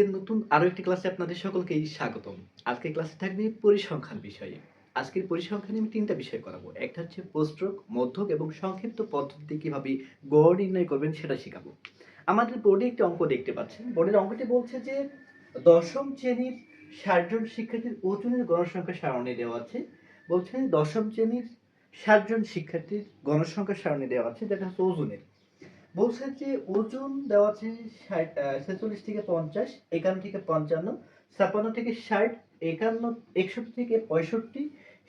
এর নতুন আরো একটি ক্লাসে আপনাদের সকলকেই স্বাগতম। আজকের ক্লাসে থাকবে পরিসংখ্যান বিষয়ে। আজকের পরিসংখ্যানে আমি ৩ টা বিষয় করাবো। একটা হচ্ছে পোস্টক, মধ্যক এবং সংক্ষিপ্ত পদ্ধতিতে কিভাবে গড় নির্ণয় করবেন সেটা শিখাবো। আমাদের বোর্ডে একটি অঙ্ক দেখতে পাচ্ছেন। বোর্ডের অঙ্কটি বলছে যে দশম শ্রেণীর ৬০ জন শিক্ষার্থীর ওজনের গণসংখ্যা সারণী দেওয়া আছে। বলছে দশম শ্রেণীর ৬০ জন শিক্ষার্থীর গণসংখ্যা সারণী দেওয়া আছে, যেটা হচ্ছে ওজনের। বলছে যে ওজন দেওয়া আছে ৪৬ থেকে ৫০, ৫১ থেকে ৫৫, ৫৬ থেকে ৬০, ৬১ থেকে ৬৫,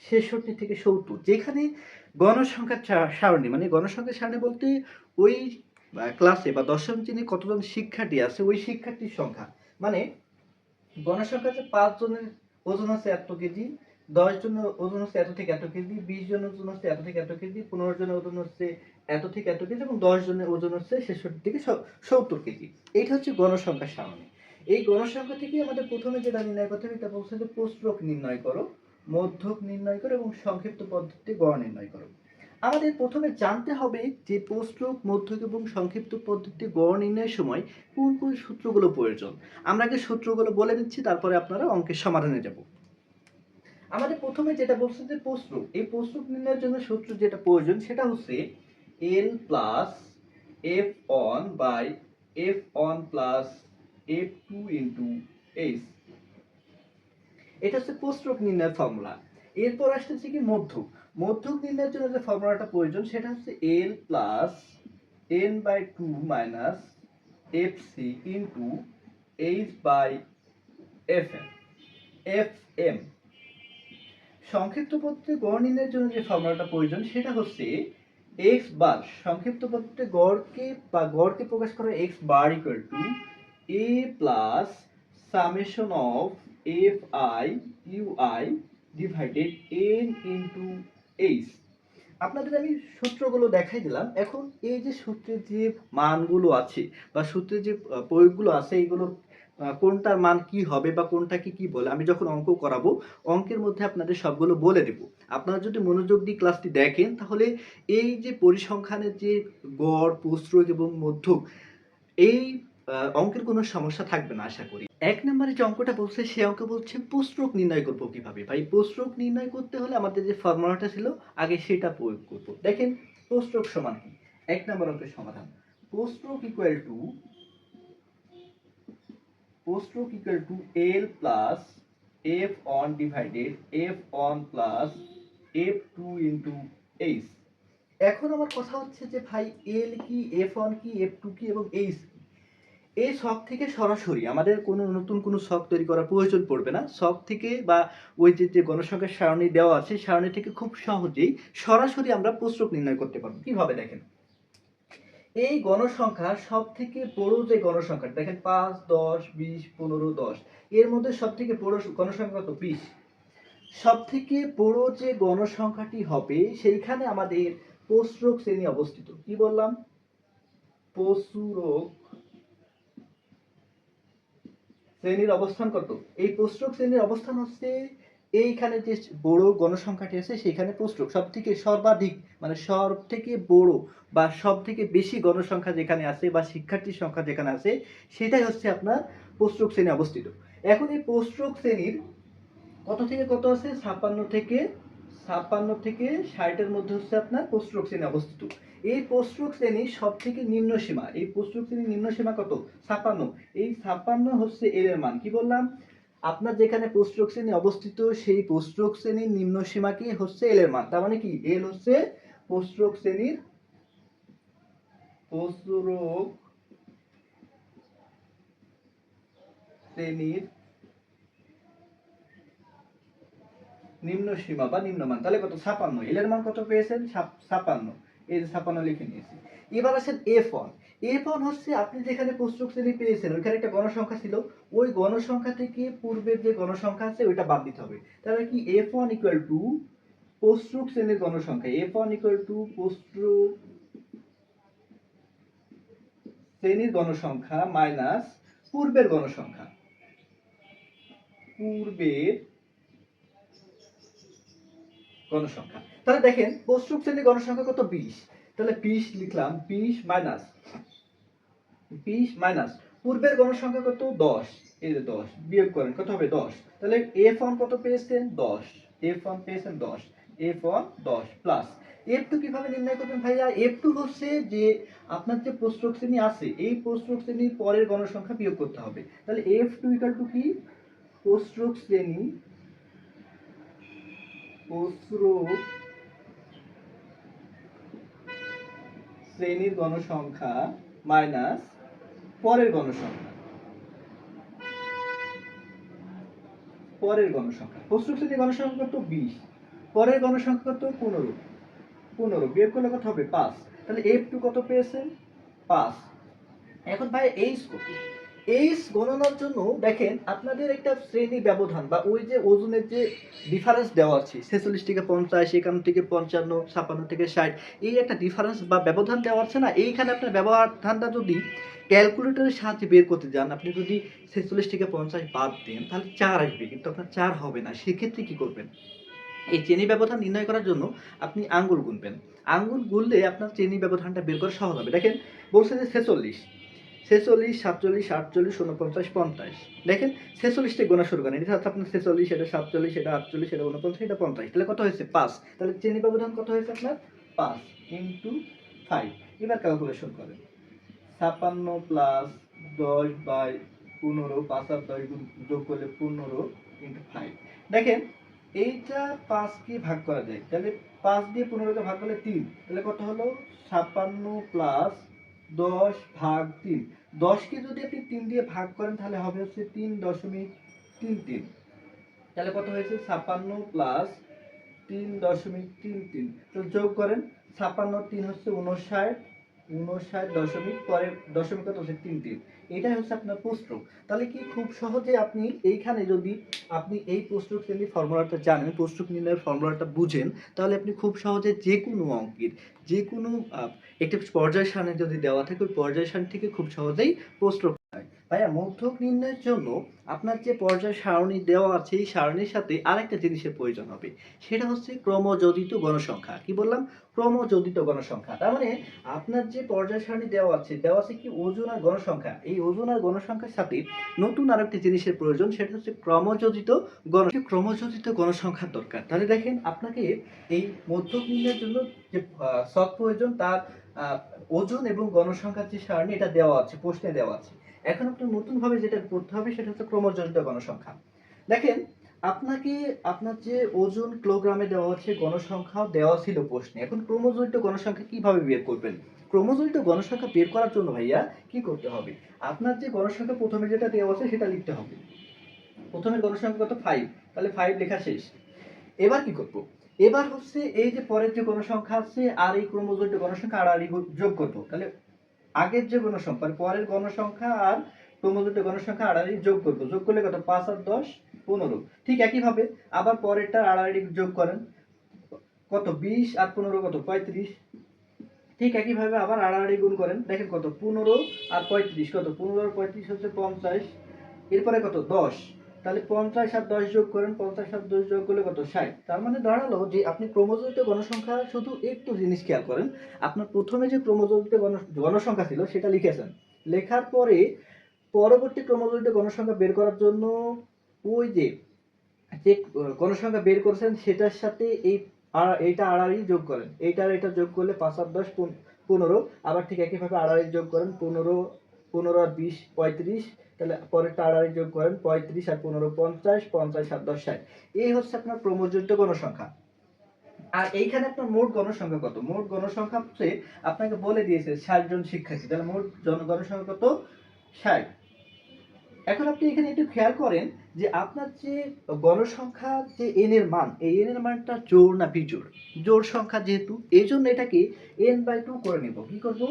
৬৬ থেকে ৭০। যেখানে গণসংখ্যা সারণী, মানে গণসংখ্যা সারণী বলতে ওই ক্লাসে বা দশম শ্রেণীর কতজন শিক্ষার্থী আছে ওই শিক্ষার্থীর সংখ্যা। মানে গণসংখ্যা হচ্ছে ৫ জনের ওজন হচ্ছে এত কেজি, ১০ জনের ওজন হচ্ছে এত থেকে এত কেজি, ২০ জনের ওজন হচ্ছে এত থেকে এত কেজি, ১৫ জনের ওজন হচ্ছে এত থেকে এত কেজি এবং ১০ জনের ওজন হচ্ছে ৬৬ থেকে ৭০ কেজি। এইটা হচ্ছে গণসংখ্যা সারণী। এই গণসংখ্যা থেকে আমাদের প্রথমে যেটা নির্ণয় করতে হবে, এটা বলছে যে প্রস্রক নির্ণয় করো, মধ্যক নির্ণয় করো এবং সংক্ষিপ্ত পদ্ধতিতে গড় নির্ণয় করো। আমাদের প্রথমে জানতে হবে যে প্রস্রক, মধ্যক এবং সংক্ষিপ্ত পদ্ধতিতে গড় নির্ণয়ের সময় কোন কোন সূত্রগুলো প্রয়োজন। আমরা আগে সূত্রগুলো বলে দিচ্ছি, তারপরে আপনারা অঙ্কের সমাধানে যাব। আমাদের প্রথমে যেটা বলছে যে প্রস্রক, এই প্রস্রক নির্ণয়ের জন্য সূত্র যেটা প্রয়োজন সেটা হচ্ছে L plus F1 by F1 plus F2 into H। এটা হচ্ছে প্রস্রক নির্ণয়ের ফর্মুলা। এরপর আসতেছে কি মধ্যক। মধ্যক নির্ণয়ের জন্য যে ফর্মুলাটা প্রয়োজন সেটা হচ্ছে L plus N by 2 minus FC into H by FM। সংক্ষিপ্ত পদ্ধতিতে গড় নির্ণয়ের জন্য যে ফর্মুলাটা প্রয়োজন সেটা হচ্ছে x বার, সংক্ষিপ্ত পদ্ধতিতে গড়কে প্রকাশ করা x bar equal to a plus summation of f I U i divided n into h। আপনাদের আমি সূত্রগুলো দেখাই দিলাম। এখন এই যে সূত্রের যে মানগুলো আছে বা সূত্রের যে প্রয়োগগুলো আছে, এইগুলো কোনটার মান কি হবে বা কোনটাকে কি বলে, আমি যখন অঙ্ক করাবো অঙ্কের মধ্যে আপনাদের সবগুলো বলে দেব। আপনারা যদি মনোযোগ দিয়ে ক্লাসটি দেখেন তাহলে এই যে পরিসংখ্যানের যে গড়, প্রস্রক এবং মধ্যক, এই অঙ্কের কোনো সমস্যা থাকবে না আশা করি। ১ নম্বরে যে অঙ্কটা বলছে সে অঙ্ক বলছে প্রস্রক নির্ণয় করব কিভাবে। ভাই প্রস্রক নির্ণয় করতে হলে আমাদের যে ফর্মুলাটা ছিল আগে সেটা প্রয়োগ করব। দেখেন প্রস্রক সমান কি? ১ নম্বর অঙ্কের সমাধান। প্রস্রক equal to L plus F1 divided F1 plus F2 into H। এখন আমার কথা হচ্ছে যে ভাই L কি, F1 কি, F2 কি এবং H কি? এই ছক থেকে সরাসরি আমাদের কোনো নতুন কোনো ছক তৈরি করার প্রয়োজন পড়বে না। ছক থেকে বা ওই যে গণসংখ্যার সারণী দেওয়া আছে সারণী থেকে খুব সহজেই সরাসরি আমরা প্রস্রক নির্ণয় করতে পারবো। কিভাবে দেখেন, এই গণসংখ্যা সব থেকে বড় যে গণসংখ্যা দেখেন ৫, ১০, ২০, ১৫, ১০, এর মধ্যে সব থেকে বড় গণসংখ্যা কত? ২০। সব থেকে বড় যে গণসংখ্যাটি হবে সেইখানে আমাদের প্রস্রক শ্রেণী অবস্থিত। কি বললাম? প্রস্রক শ্রেণীর অবস্থান কত? এই প্রস্রক শ্রেণীর অবস্থান হচ্ছে এইখানে যে বড় গণসংখ্যাটি আছে সেইখানে প্রস্রক সব থেকে সর্বাধিক, মানে সব থেকে বড় বা সব থেকে বেশি গণসংখ্যা যেখানে আছে বা শিক্ষার্থীর সংখ্যা যেখানে আছে সেটাই হচ্ছে আপনার প্রস্রক শ্রেণী অবস্থিত। এখন এই প্রস্রক শ্রেণীর কত থেকে কত আছে? ৫৬ থেকে ৬০ এর মধ্যে হচ্ছে আপনার প্রস্রক শ্রেণী অবস্থিত। এই প্রস্রক শ্রেণীর সব থেকে নিম্ন সীমা, এই প্রস্রক শ্রেণীর নিম্ন সীমা কত? ৫৬। এই ৫৬ হচ্ছে এর মান। কি বললাম? আপনার যেখানে প্রস্রক শ্রেণী অবস্থিত সেই প্রস্রক শ্রেণীর নিম্ন সীমা কি হচ্ছে এল এর মান। তার মানে কি এল হচ্ছে প্রস্রক শ্রেণীর নিম্ন সীমা বা নিম্নমান। তাহলে কত? ৫৬। এল এর মান কত পেয়েছেন? ৫৬। এই যে ৫৬ লিখে নিয়েছি। এবার আসেন F1। F1 হচ্ছে আপনি যেখানে প্রস্রক শ্রেণী পেয়েছেন ওইখানে একটা গণসংখ্যা ছিল, ওই গণসংখ্যা থেকে পূর্বের যে গণসংখ্যা আছে ওইটা বাদ দিতে হবে। তাহলে কি F1 ইকুয়াল টু প্রস্রক শ্রেণীর গণসংখ্যা, F1 ইকুয়াল টু প্রস্রক শ্রেণীর গণসংখ্যা মাইনাস পূর্বের গণসংখ্যা, গণসংখ্যা। তাহলে দেখেন প্রস্রক শ্রেণীর গণসংখ্যা কত? ২০। তাহলে ২০ লিখলাম, ২০ মাইনাস পূর্বের গণসংখ্যা কত? ১০। এই যে 10 বিয়োগ করেন কত হবে 10। তাহলে f1 কত পেয়েছেন 10, f1 পেয়েছেন 10, f1 10 প্লাস f2 কিভাবে নির্ণয় করবেন ভাইয়া? f2 হচ্ছে যে আপনার যে প্রস্ত্রক শ্রেণী আছে এই প্রস্ত্রক শ্রেণীর পরের গণসংখ্যা বিয়োগ করতে হবে। তাহলে f2 ইকুয়াল টু কি? প্রস্ত্রক শ্রেণীর গণসংখ্যা মাইনাস পরের গণসংখ্যা। প্রস্তুত শ্রেণীর গণসংখ্যা কত 20, পরের গণসংখ্যা কত 15 বিয়োগ করলে কত হবে 5। তাহলে f2 কত পেয়েছেন 5। এখন ভাই এইচ কত? এইচ গণনার জন্য দেখেন আপনাদের একটা শ্রেণী ব্যবধান বা ওই যে ওজনের যে ডিফারেন্স দেওয়া আছে 46 থেকে 50, 51 থেকে 55, 56 থেকে 60, এই একটা ডিফারেন্স বা ব্যবধান দেওয়া আছে না, এইখানে আপনার ব্যবধানটা যদি ক্যালকুলেটরের সাহায্যে বের করতে যান, আপনি যদি 46 থেকে 50 বাদ দেন তাহলে 4 আসবে, কিন্তু আপনার 4 হবে না। সেক্ষেত্রে কি করবেন? এই শ্রেণী ব্যবধান নির্ণয় করার জন্য আপনি আঙ্গুল গুনবেন। আঙ্গুল গুনলে আপনার শ্রেণী ব্যবধানটা বের করা সহজ হবে। দেখেন বলছে যে 46, 47, 48, 49, 50। দেখেন 46 থেকে গোনা শুরু করেন। এটা হচ্ছে আপনার 46, এটা 47, এটা 48, এটা 49, এটা 50। তাহলে কত হয়েছে 5। তাহলে শ্রেণী ব্যবধান কত হয়েছে আপনার 5 ইনটু 5। এবার ক্যালকুলেশন করেন। 56 প্লাস 10 বাই 15, 5 আর 10 যোগ করলে 15 ইনটু 5। দেখেন এইটা 5 কে ভাগ করা যায়, তাহলে 5 দিয়ে 15 কে ভাগ করলে 3, তাহলে কত হলো 56 প্লাস 10 ভাগ 3। 10 কে যদি আপনি 3 দিয়ে ভাগ করেন তাহলে হবে হচ্ছে 3.33। তাহলে কত হয়েছে 56 প্লাস 3.33। তো যোগ করেন 56 3 হচ্ছে 59, 59 দশমিক পরে দশমিক কত হচ্ছে 33। এটাই হচ্ছে আপনার প্রস্ত্রক। তাহলে কি খুব সহজে আপনি এইখানে যদি আপনি এই প্রস্ত্রক শ্রেণীর ফর্মুলাটা জানেন, প্রস্ত্রক নির্ণয়ের ফর্মুলাটা বুঝেন, তাহলে আপনি খুব সহজে যে কোনো অঙ্কের যে কোনো একটি পর্যায় সারণী যদি দেওয়া থাকে ওই পর্যায় সারণী থেকে খুব সহজেই প্রস্ত্রক হয়। ভাইয়া মধ্যক নির্ণয়ের জন্য আপনার যে পর্যায় সারণী দেওয়া আছে এই সারণীর সাথে আরেকটা জিনিসের প্রয়োজন হবে, সেটা হচ্ছে ক্রমযোজিত গণসংখ্যা। কি বললাম? ক্রমযোজিত গণসংখ্যা। তার মানে আপনার যে পর্যায় সারণী দেওয়া আছে কি ওজন আর গণসংখ্যা, এই ওজন আর গণসংখ্যার সাথে নতুন আরেকটি জিনিসের প্রয়োজন, সেটা হচ্ছে ক্রমযোজিত গণসংখ্যার দরকার। তাহলে দেখেন আপনাকে এই মধ্যক নির্ণয়ের জন্য যে সব প্রয়োজন তার ওজন এবং গণসংখ্যার যে সারণী এটা দেওয়া আছে, প্রশ্নে দেওয়া আছে। এখন আপনার নতুনভাবে যেটা করতে হবে সেটা হচ্ছে ক্রমযোজিত গণসংখ্যা। দেখেন আপনাকে আপনার যে ওজন কিলোগ্রামে দেওয়া হচ্ছে, গণসংখ্যাও দেওয়া ছিল প্রশ্নে। এখন ক্রমযোজিত গণসংখ্যা কিভাবে বের করবেন? ক্রমযোজিত গণসংখ্যা বের করার জন্য ভাইয়া কি করতে হবে? আপনার যে গণসংখ্যা প্রথমে যেটা দেওয়া আছে সেটা লিখতে হবে। প্রথমে গণসংখ্যা কত 5, তাহলে 5 লেখা শেষ। এবার কি করব? এবার হচ্ছে এই যে পরের যে গণসংখ্যা আছে আর এই ক্রমযোজিত গণসংখ্যা আর যোগ করব। তাহলে আগের যে গণসংখ্যা পরের গণসংখ্যা আর ক্রমযোজিত গণসংখ্যা আড়াআড়ি যোগ করব। যোগ করলে কত 5 আর 10 15। ঠিক একইভাবে আবার পরেরটা আড়াআড়ি যোগ করেন, কত 20 আর 15 কত 35। ঠিক একইভাবে আবার আড়াআড়ি গুণ করেন, দেখেন কত 15 আর 35 কত 15 আর 35 হচ্ছে 50। এরপরে কত 10, তাহলে 50 আর 10 যোগ করেন, 50 আর 10 যোগ করলে কত 60। তার মানে দাঁড়ালো যে আপনি ক্রমযোজিত গণসংখ্যা শুধু একটু জিনিস খেয়াল করেন, আপনার প্রথমে যে ক্রমযোজিত গণসংখ্যা ছিল সেটা লিখেছেন, লেখার পরে পরবর্তী ক্রমযোজিত গণসংখ্যা বের করার জন্য ওই যে যে গণসংখ্যা বের করেছেন সেটার সাথে এইটা আড়াআড়ি যোগ করেন, এইটা আর এটা যোগ করলে 5 আর 10 15। আবার ঠিক একইভাবে আড়াআড়ি যোগ করেন, 15 আর 20 35। তাহলে পরেরটা আড়াআড়ি যোগ করেন, 35 আর 15 50, 50 আর 10 60। এই হচ্ছে আপনার ক্রমযোজিত গণসংখ্যা। আর এইখানে আপনার মোট গণসংখ্যা কত? মোট গণসংখ্যা হচ্ছে আপনাকে বলে দিয়েছে 60 জন শিক্ষার্থী, তাহলে মোট গণসংখ্যা কত 60। এখন আপনি এখানে একটু খেয়াল করেন যে আপনার যে গণসংখ্যা যে n এর মান, এই n এর মানটা জোড় না বিজোড়? জোড় সংখ্যা যেহেতু এই জন্য এটাকে n/2 করে নিব। কি করব?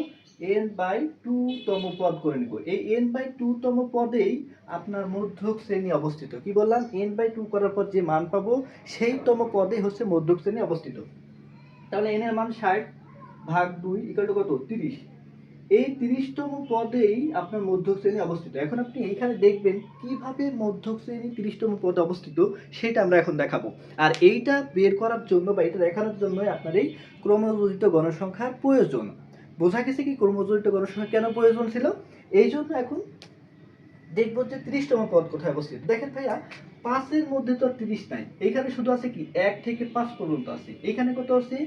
n/2 তম পদ করে নিব। এই n/2 তম পদেই আপনার মধ্যক শ্রেণী অবস্থিত। কি বললাম? n/2 করার পর যে মান পাবো সেই তম পদে হচ্ছে মধ্যক শ্রেণী অবস্থিত। তাহলে n এর মান 60 ভাগ 2 ইকুয়াল টু কত 30। এই 30তম পদেই আপনার মধ্যক শ্রেণী অবস্থিত। এখন আপনি এইখানে দেখবেন কিভাবে মধ্যক শ্রেণী 30তম পদে অবস্থিত সেটা আমরা এখন দেখাবো। আর এইটা বের করার জন্য বা এটা দেখানোর জন্য আপনার এই ক্রমযোজিত গণসংখ্যার প্রয়োজন। বোঝা গেছে কি ক্রমযোজিত গণসংখ্যা কেন প্রয়োজন ছিল? এই জন্য এখন দেখবো যে 30তম পদ কোথায় অবস্থিত। দেখেন ভাইয়া 5 এর মধ্যে তো আর 30 নাই, এইখানে শুধু আছে কি 1 থেকে 5 পর্যন্ত আছে। এখানে কত আছে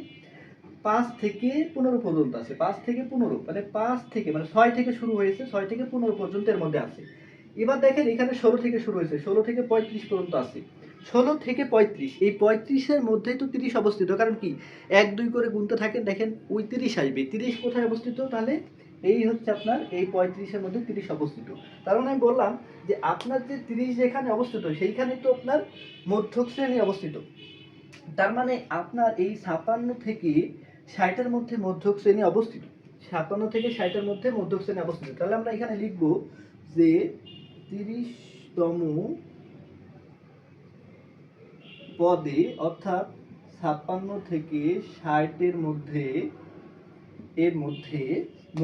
5 থেকে 15 পর্যন্ত আছে। 5 থেকে 15 মানে 5 থেকে মানে 6 থেকে শুরু হয়েছে, 6 থেকে 15 পর্যন্ত এর মধ্যে আছে। এবার দেখেন এখানে 16 থেকে শুরু হয়েছে, 16 থেকে 35 পর্যন্ত আছে। 16 থেকে 35, এই 35 এর মধ্যেই তো 30 অবস্থিত। কারণ কি 1 2 করে গুনতে থাকেন, দেখেন ওই 30 আসবে। 30 কোথায় অবস্থিত? তাহলে এই হচ্ছে আপনার এই 35 এর মধ্যে 30 অবস্থিত। তার মানে আমি বললাম যে আপনার যে 30 যেখানে অবস্থিত সেইখানে তো আপনার মধ্যক শ্রেণী অবস্থিত। তার মানে আপনার এই 56 থেকে 60 এর মধ্যে মধ্যক শ্রেণী অবস্থিত। 56 থেকে 60 এর মধ্যে মধ্যক শ্রেণী অবস্থিত। তাহলে আমরা এখানে লিখব যে 30তম পদে অর্থাৎ 56 থেকে 60 এর মধ্যে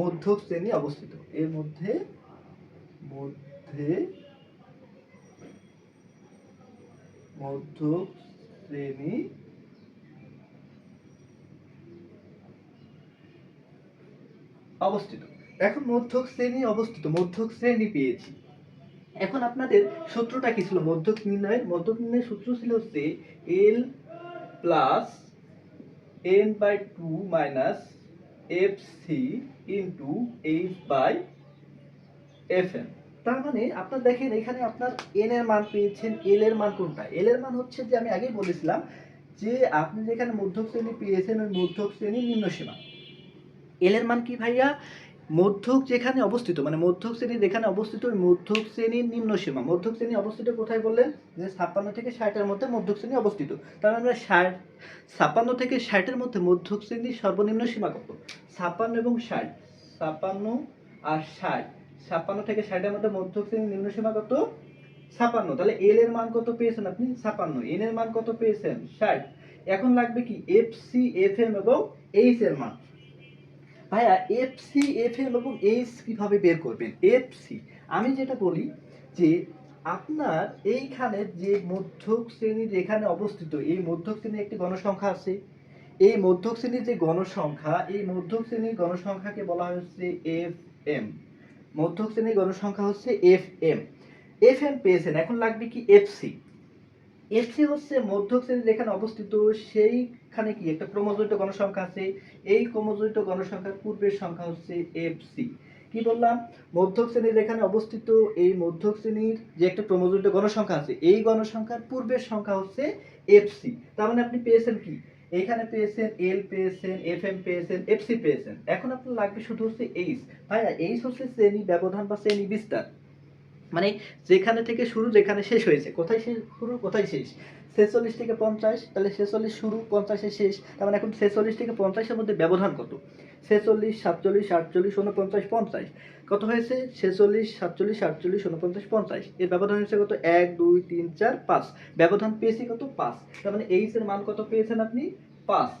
মধ্যক শ্রেণী অবস্থিত। এর মধ্যে মধ্যক শ্রেণী অবস্থিত। এখন মধ্যক শ্রেণী পেয়েছি। এখন আপনাদের সূত্রটা কি ছিল মধ্যক নির্ণয়ের? মধ্যক নির্ণয়ের সূত্র ছিল হচ্ছে L plus n/2 minus fc into h/fn। তার মানে আপনার দেখেন এখানে আপনার n এর মান পেয়েছেন, l এর মান কোনটা? l এর মান হচ্ছে যে আমি আগেই বলেছিলাম যে আপনি যেখানে মধ্যক শ্রেণী পেয়েছেন ওই মধ্যক শ্রেণীর নিম্ন সীমা। l এর মান কি ভাইয়া? মধ্যক যেখানে অবস্থিত মানে মধ্যক শ্রেণী যেখানে অবস্থিত ওই মধ্যক শ্রেণীর নিম্ন সীমা। মধ্যক শ্রেণী অবস্থিত কোথায় বললেন? যে 56 থেকে 60 এর মধ্যে মধ্যক শ্রেণী অবস্থিত। তাহলে আমরা 56 থেকে 60 এর মধ্যে মধ্যক শ্রেণীর সর্বনিম্ন সীমা কত? 56 এবং 60, 56 আর 60, 56 থেকে 60 এর মধ্যে মধ্যক শ্রেণীর নিম্ন সীমা কত? 56। তাহলে এল এর মান কত পেয়েছেন আপনি? 56। এন এর মান কত পেয়েছেন? 60। এখন লাগবে কি এফসি, এফএম এবং এইচ এর মান। ভাইয়া এফসি, এফএম এবং এইচ কিভাবে বের করবেন? এফসি আমি যেটা বলি যে আপনার এইখানে যে মধ্যক শ্রেণী যেখানে অবস্থিত এই মধ্যক শ্রেণীর একটি গণসংখ্যা আছে। এই মধ্যক শ্রেণীর যে গণসংখ্যা এই মধ্যক শ্রেণীর গণসংখ্যাকে বলা হচ্ছে এফ এম। মধ্যক শ্রেণীর গণসংখ্যা হচ্ছে এফ এম। এফ এম পেয়েছেন, এখন লাগবে কি এফসি। এফসি হচ্ছে মধ্যক শ্রেণী যেখানে অবস্থিত সেইখানে কি একটা ক্রমজোড়িত গণসংখ্যা আছে। এই ক্রমজোড়িত গণসংখ্যার পূর্বের সংখ্যা হচ্ছে এফসি। কি বললাম? মধ্যক শ্রেণী যেখানে অবস্থিত এই মধ্যক শ্রেণীর যে একটা ক্রমজোড়িত গণসংখ্যা আছে এই গণসংখ্যার পূর্বের সংখ্যা হচ্ছে এফসি। তার মানে আপনি পেয়েছেন কি? এখানে পেয়েছেন এল, পেয়েছেন এফ এম, পেয়েছেন এফসি পেয়েছেন। এখন আপনার লাগবে শুধু হচ্ছে এইচ। ভাইয়া এইচ হচ্ছে শ্রেণী ব্যবধান বা শ্রেণী বিস্তার। মানে যেখানে থেকে শুরু যেখানে শেষ হয়েছে, কোথায় শুরু কোথায় শেষ। 46 থেকে 50, তাহলে 46 শুরু 50 এ শেষ। তার মানে এখন 46 থেকে 50 এর মধ্যে ব্যবধান কত? 46, 47, 48, 49, 50 কত হয়েছে? 46, 47, 48, 49, 50 এর ব্যবধান হচ্ছে কত? 1 2 3 4 5। ব্যবধান পেয়েছি কত? 5। তার মানে এইচ এর মান কত পেয়েছেন আপনি? 5।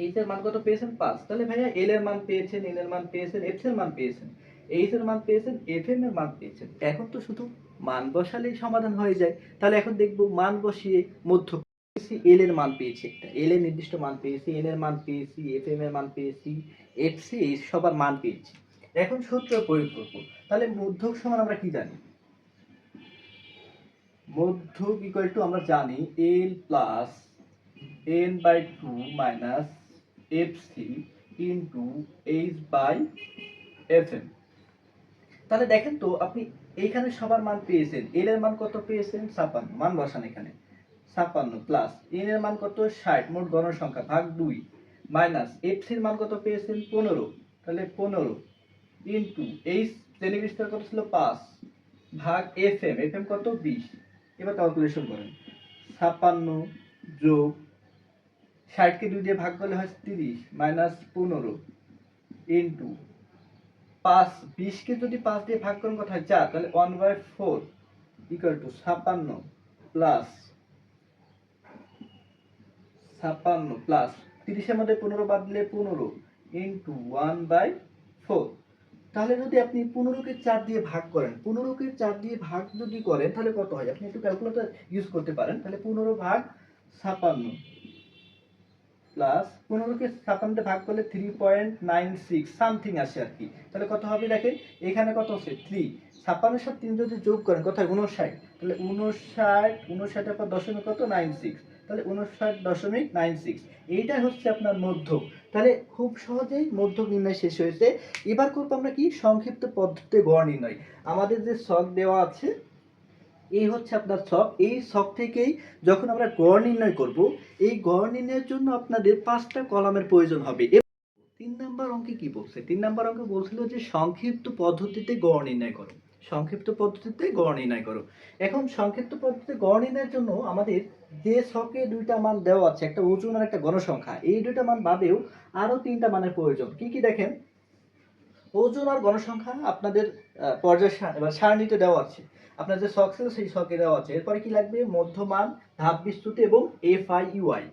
এইচ এর মান কত পেয়েছেন? 5। তাহলে ভাইয়া এল এর মান পেয়েছেন, এন এর মান পেয়েছেন, এফ এর মান পেয়েছেন, এইচ এর মান পেয়েছেন, এফ এম এর মান পেয়েছেন। এখন তো শুধু মান বসালেই সমাধান হয়ে যায়। তাহলে এখন দেখব মান বসিয়ে মধ্য পেয়েছি, এল এর মান পেয়েছি একটা, এল এর নির্দিষ্ট মান পেয়েছি, এন এর মান পেয়েছি, এফ এম এর মান পেয়েছি, এফ সি এইচ সবার মান পেয়েছি। এখন সূত্র প্রয়োগ করব। তাহলে মধ্যক সমান আমরা কি জানি? মধ্যক ইকুয়াল টু আমরা জানি L plus n/2 minus fc into h/fm। তাহলে দেখেন তো আপনি এইখানে সবার মান পেয়েছেন। এল এর মান কত পেয়েছেন? 56। মান বসান এখানে 56 প্লাস এন এর মান কত? 60, মোট গণসংখ্যা ভাগ 2 মাইনাস fc এর মান কত পেয়েছেন? 15। তাহলে 15 ইনটু এইচ শ্রেণী বিস্তার কত ছিল? 5 ভাগ fm, fm কত? 20। এবার ক্যালকুলেশন করেন। 56 যোগ 60 কে 2 দিয়ে ভাগ করলে হয় 30 মাইনাস 15 ইনটু 5, 20 কে যদি 5 দিয়ে ভাগ করেন কত হয়? 4। তাহলে 1/4 ইকুয়াল টু 56 প্লাস 30 এর মধ্যে 15 বাদ দিলে 15 ইনটু 1/4। তাহলে যদি আপনি 15 কে 4 দিয়ে ভাগ করেন, 15 কে 4 দিয়ে ভাগ যদি করেন তাহলে কত হয়? আপনি একটু ক্যালকুলেটর ইউজ করতে পারেন। তাহলে 15 ভাগ 56 প্লাস 15কে 56 ভাগ করলে 3.96 সামথিং আসে আর কি। তাহলে কত হবে দেখেন, এখানে কত আছে 3, 56 সাথে 3 যদি যোগ করেন কত হয় 59, তাহলে 59 এর পর দশমিক কত 96, তাহলে 59.96, এইটাই হচ্ছে আপনার মধ্যক। তাহলে খুব সহজেই মধ্যক নির্ণয় শেষ হয়েছে। এবার করবো আমরা কি সংক্ষিপ্ত পদ্ধতিতে গড় নির্ণয়। আমাদের যে ছক দেওয়া আছে এই হচ্ছে আপনার ছক, এই ছক থেকেই যখন আমরা গড় নির্ণয় করব, এই গড় নির্ণয়ের জন্য আপনাদের 5টা কলামের প্রয়োজন হবে। 3 নাম্বার অঙ্কে কি বলছে? 3 নাম্বার অঙ্কে বলছিল যে সংক্ষিপ্ত পদ্ধতিতে গড় নির্ণয় করো, সংক্ষিপ্ত পদ্ধতিতে গড় নির্ণয় করো। এখন সংক্ষিপ্ত পদ্ধতিতে গড় নির্ণয়ের জন্য আমাদের যে ছকে 2টা মান দেওয়া আছে, একটা ওজন আর একটা গণসংখ্যা, এই 2টা মান বাদেও আরো 3টা মানের প্রয়োজন। কি কি দেখেন, ওজন আর গণসংখ্যা আপনাদের পর্যায় সারণীতে দেওয়া আছে, আপনার যে ছক ছিল সেই ছকে দেওয়া আছে। এরপরে কি লাগবে, মধ্যমান, ধাপ বিস্তৃতি এবং FIUI।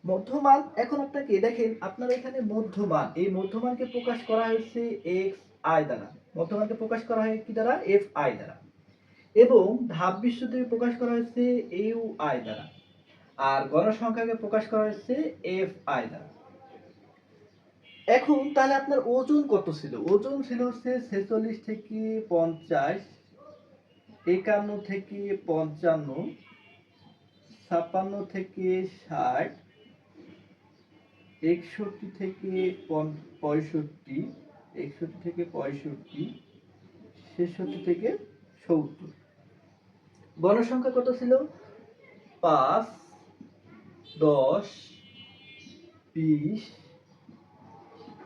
মধ্যমান, এখন আপনাকে দেখেন আপনার এখানে মধ্যমান, এই মধ্যমানকে প্রকাশ করা হয়েছে XI দ্বারা, মধ্যমানকে প্রকাশ করা হয় কি দ্বারা, FI দ্বারা, এবং ধাপ বিস্তৃতি প্রকাশ করা হয়েছে UI দ্বারা, আর গণসংখ্যাকে প্রকাশ করা হয়েছে FI দ্বারা। এখন তাহলে আপনার ওজন কত ছিল? ওজন ছিল হচ্ছে 46 থেকে 50, 51 থেকে 55, 56 থেকে 60, 61 থেকে 65, 61 থেকে 65, 66 থেকে 70। গণসংখ্যা কত ছিল? 5, 10, 20,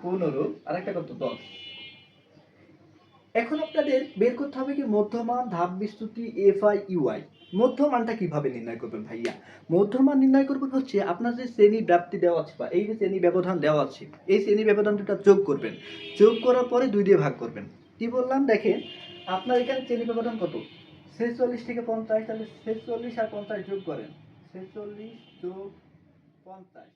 15, আর একটা কত 10। এখন আপনাদের বের করতে হবে কি মধ্যমান, ধাপ বিস্তৃতি, FIUI। মধ্যমানটা কিভাবে নির্ণয় করবেন ভাইয়া? মধ্যমান নির্ণয় করবেন হচ্ছে আপনার যে শ্রেণী ব্যাপ্তি দেওয়া আছে বা এই যে শ্রেণী ব্যবধান দেওয়া আছে, এই শ্রেণী ব্যবধান দুটো যোগ করবেন, যোগ করার পরে 2 দিয়ে ভাগ করবেন। কি বললাম দেখেন, আপনার এখানে শ্রেণী ব্যবধান কত, 46 থেকে 50, তাহলে 46 আর 50 যোগ করেন, 46 যোগ 50,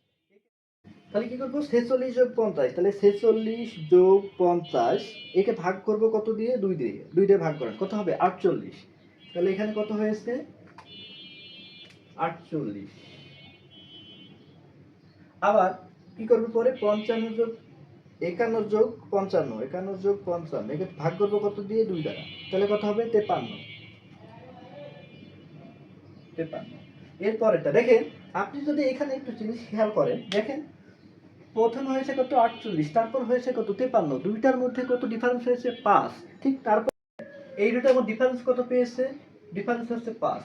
তাহলে কি করবো 46 যোগ 50, তাহলে 46 যোগ 50 একে ভাগ করব কত দিয়ে, 2 দিয়ে, 2 দিয়ে ভাগ করেন কত হবে 48, তাহলে এখানে কত হয়েছে 48। আবার কি করব পরে 55 যোগ 51 যোগ 55, 51 যোগ 55 একে ভাগ করব কত দিয়ে, 2 দ্বারা, তাহলে কত হবে 53, 53। এরপরেরটা দেখেন, আপনি যদি এখানে একটু জিনিস খেয়াল করেন, দেখেন প্রথমে হয়েছে কত 48, তারপর হয়েছে কত 53, দুইটার মধ্যে কত ডিফারেন্স হয়েছে 5, ঠিক তারপর এই দুটার মধ্যে ডিফারেন্স কত পেয়েছে, ডিফারেন্স হচ্ছে 5।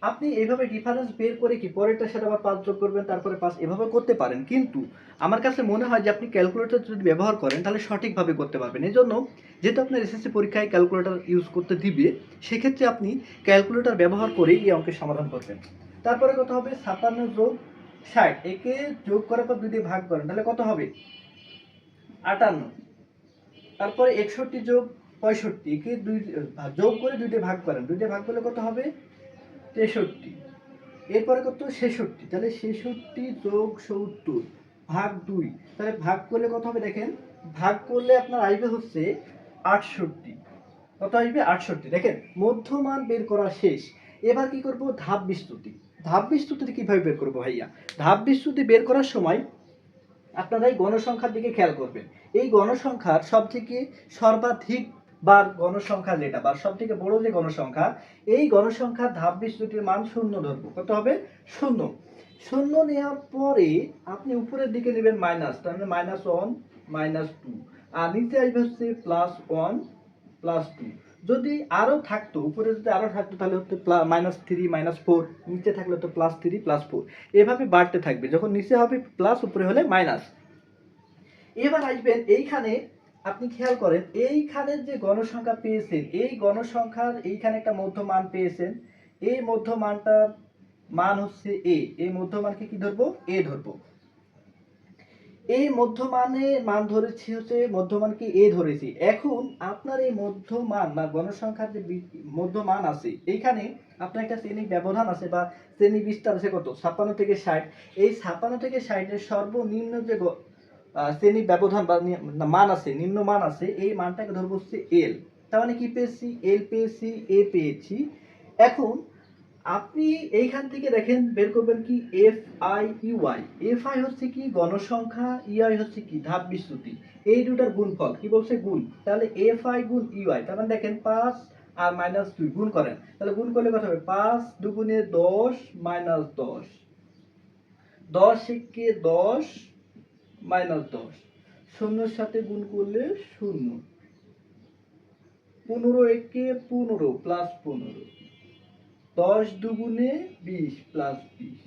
আপনি এইভাবে ডিফারেন্স বের করে কি পরেরটার সাথে আবার 5 যোগ করবেন, তারপরে 5, এভাবে করতে পারেন, কিন্তু আমার কাছে মনে হয় যে আপনি ক্যালকুলেটর যদি ব্যবহার করেন তাহলে সঠিকভাবে করতে পারবেন। এই জন্য যেহেতু আপনার এসএসসি পরীক্ষায় ক্যালকুলেটর ইউজ করতে দিবে, সেক্ষেত্রে আপনি ক্যালকুলেটর ব্যবহার করেই এই অঙ্কের সমাধান করবেন। তারপরে কত হবে 56 যোগ 60, একে যোগ করার পর 2 দিয়ে ভাগ করেন, তাহলে কত হবে 58। তারপরে 61 যোগ 65 কে 2 যোগ করে 2 দিয়ে ভাগ করেন, 2 দিয়ে ভাগ করলে কত হবে 63। এরপরে কত 66, তাহলে 66 যোগ 70 ভাগ 2, তাহলে ভাগ করলে কত হবে দেখেন, ভাগ করলে আপনার আসবে হচ্ছে 68, কত আসবে 68। দেখেন মধ্যমান বের করা শেষ। এবার কি করব, ধাপ বিস্তৃতি। ধাপ বিস্তৃতি কিভাবে বের করব ভাইয়া? ধাপ বিস্তৃতি বের করার সময় আপনারা এই গণসংখ্যার দিকে খেয়াল করবেন। এই গণসংখ্যার সবথেকে সর্বাধিক বার গণসংখ্যা যেটা বা সবথেকে বড় যে গণসংখ্যা, এই গণসংখ্যার ধাপ বিস্তৃতির মান 0 ধরবো, কত হবে 0। 0 নেওয়ার পরে আপনি উপরের দিকে নেবেন মাইনাস, তার মানে -1 -2, আর নিচে আসবে হচ্ছে +1 +2। যদি আরো থাকতো, উপরে যদি আরো থাকতো তাহলে হচ্ছে -3 -4, নিচে থাকলে তো +3 +4, এভাবে বাড়তে থাকবে, যখন নিচে হবে প্লাস উপরে হলে মাইনাস। এবার আসবেন এইখানে, আপনি খেয়াল করেন এইখানের যে গণসংখ্যা পেয়েছেন, এই গণসংখ্যার এইখানে একটা মধ্যমান পেয়েছেন, এই মধ্যমানটার মান হচ্ছে এ, এই মধ্যমানকে কি ধরবো, এ ধরবো। এই মধ্যমানের মান ধরেছি হচ্ছে, মধ্যমানকে এ ধরেছি। এখন আপনার এই মধ্যমান বা গণসংখ্যার যে মধ্যমান আছে, এইখানে আপনার একটা শ্রেণী ব্যবধান আছে বা শ্রেণী বিস্তার আছে কত 56 থেকে 60। এই 56 থেকে 60 এর সর্বনিম্ন যে শ্রেণী ব্যবধান বা মান আছে, নিম্ন মান আছে, এই মানটাকে ধরবো হচ্ছে এল। তার মানে কি পেয়েছি, এল পেয়েছি, এ পেয়েছি। এখন আপনি এইখান থেকে দেখেন বের করবেন কি f i u i. F i হচ্ছে কি গণসংখ্যা, ইউআই হচ্ছে কি ধাপ বিচ্যুতি। এই দুটার গুণফল কি বলছে গুণ। তাহলে এফ আই গুণ ইউআই, তার মানে দেখেন 5 আর -2 গুণ করেন, তাহলে গুণ করলে কত হবে 5 দুগুণে 10 -10, 10 একে 10 -10, শূন্যর সাথে গুণ করলে 0, 15 একে 15 +15, 10 দুগুণে 20 +20,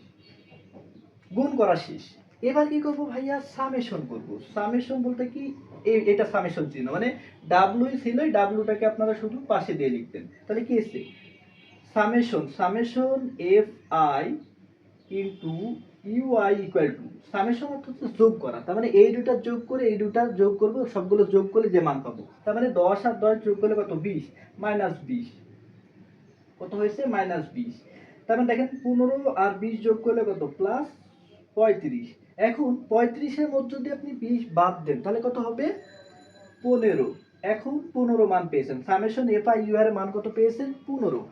গুণ করা শেষ। এবার কি করব ভাইয়া সামেশন করব। সামেশন বলতে কি এটা সামেশন চিহ্ন, মানে ডাব্লু ছিল, ডাব্লুটাকে আপনারা শুধু পাশে দিয়ে লিখতেন, তাহলে কি আছে summation f i into u i equal to, summation অর্থ হচ্ছে যোগ করা, তার মানে এই দুটা যোগ করে এই দুটা যোগ করব, সবগুলো যোগ করলে যে মান পাবো, তার মানে 10 আর 10 যোগ করলে কত 20 -20, কত হয়েছে -20। তার মানে দেখেন 15 আর 20 যোগ করলে কত +35। এখন 35-এর মধ্যে যদি আপনি 20 বাদ দেন তাহলে কত হবে 15। এখন 15 মান পেয়েছেন, সামেশন এফ আই ইউ এর মান কত পেয়েছেন 15।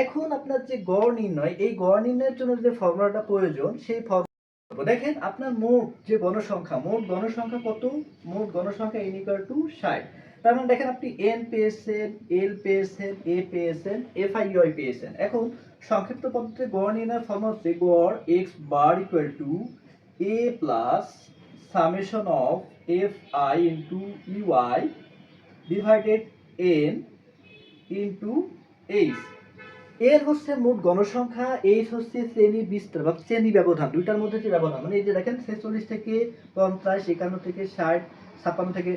এখন আপনার যে গড় নির্ণয়, এই গড় নির্ণয়ের জন্য যে ফর্মুলাটা প্রয়োজন সেই ফর্মুলা দেখেন আপনার মোট যে গণসংখ্যা, মোট গণসংখ্যা কত, মোট গণসংখ্যা n = 60। তার মানে দেখেন আপনি n পেয়েছেন, l পেয়েছেন, a পেয়েছেন, এফ আই ইউ আই পেয়েছেন। এখন সংক্ষিপ্ত পদ্ধতিতে গড় নির্ণয়ের ফর্মুলা হচ্ছে গড় x bar equal to a plus summation of f i into u i divided n into h. এর হচ্ছে মোট গণসংখ্যা, এইচ হচ্ছে শ্রেণী বিস্তার বা শ্রেণী ব্যবধান, দুইটার মধ্যে যে ব্যবধান, মানে এই যে দেখেন 46 থেকে 50, 51 থেকে 60, 56 থেকে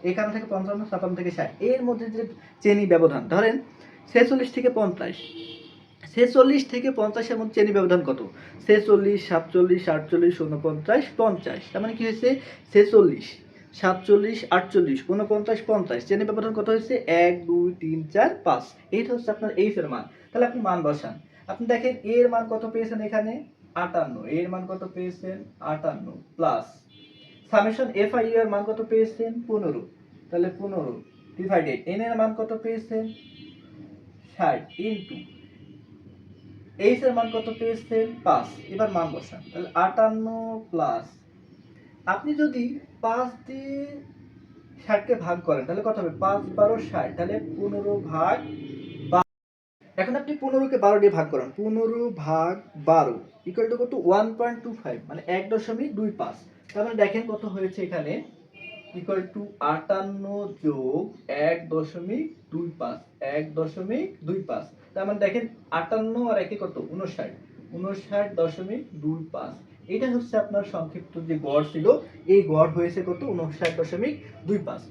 51 থেকে 55, 56 থেকে 60, এর মধ্যে যে শ্রেণী ব্যবধান, ধরেন 46 থেকে 50, 46 থেকে 50 এর মধ্যে শ্রেণী ব্যবধান কত 46, 47, 48, 49, 50, তার মানে কি হয়েছে 46, 47, 48, 49, 50, শ্রেণী ব্যবধান কত হয়েছে 1 2 3 4 5। এইটা হচ্ছে আপনার এইচ এর মান। তাহলে আপনি মান বসান, আপনি দেখেন এর মান কত পেয়েছেন এখানে 58, এর মান কত পেয়েছেন 58 প্লাস সামেশন এফ আই এর মান কত পেয়েছেন 15, তাহলে 15 ডিভাইডেড n এর মান কত পেয়েছেন 60 ইনটু এইচ এর মান কত পেয়েছেন 5। এবার মান বসান, তাহলে 58 প্লাস আপনি যদি 5 দিয়ে 60 কে ভাগ করেন তাহলে কত হবে 5 12 60, তাহলে 15 ভাগ 12। এখন আপনি 15 কে 12 দিয়ে ভাগ করেন, 15 ভাগ 12 ইকুয়াল টু কত 1.25, মানে 1.25। তার মানে দেখেন কত হয়েছে এখানে ইকুয়াল টু 58 যোগ 1.25, 1.25। তার মানে দেখেন 58 আর 1 কত 59, 59.25। এটা হচ্ছে আপনার সংক্ষিপ্ত যে গড় ছিল, এই গড় হয়েছে কত 59.25।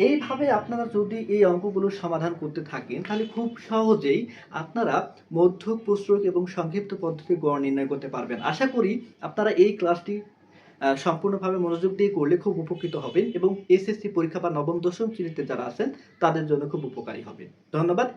এইভাবে আপনারা যদি এই অঙ্কগুলো সমাধান করতে থাকেন তাহলে খুব সহজেই আপনারা মধ্যক, প্রস্রক এবং সংক্ষিপ্ত পদ্ধতিতে গড় নির্ণয় করতে পারবেন। আশা করি আপনারা এই ক্লাসটি সম্পূর্ণভাবে মনোযোগ দিয়ে করলে খুব উপকৃত হবেন এবং এসএসসি পরীক্ষা বা নবম দশম শ্রেণীতে যারা আছেন তাদের জন্য খুব উপকারী হবে। ধন্যবাদ।